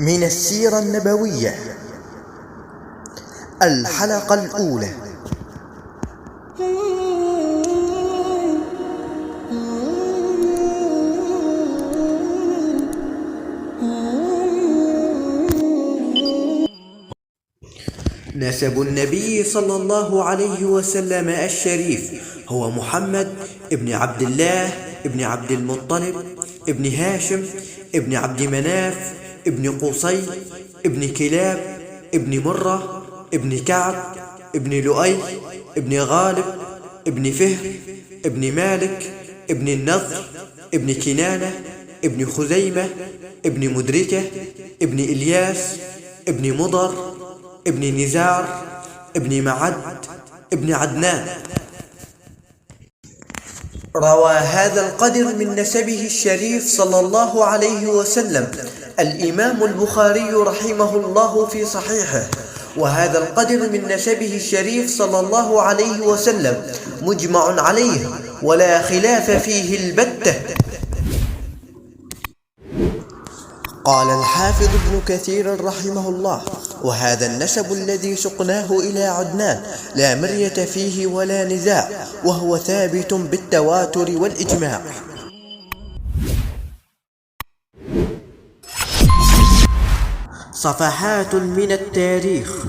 من السيرة النبوية. الحلقة الأولى. نسب النبي صلى الله عليه وسلم الشريف هو محمد ابن عبد الله ابن عبد المطلب ابن هاشم ابن عبد مناف ابن قصي ابن كلاب ابن مرة ابن كعب ابن لؤي ابن غالب ابن فهر ابن مالك ابن النضر ابن كنانة ابن خزيمة ابن مدركة ابن إلياس ابن مضر ابن نزار ابن معد ابن عدنان. روى هذا القدر من نسبه الشريف صلى الله عليه وسلم الإمام البخاري رحمه الله في صحيحه. وهذا القدر من نسبه الشريف صلى الله عليه وسلم مجمع عليه ولا خلاف فيه البتة. قال الحافظ ابن كثير رحمه الله: وهذا النسب الذي سقناه إلى عدنان لا مرية فيه ولا نزاع، وهو ثابت بالتواتر والإجماع. صفحات من التاريخ.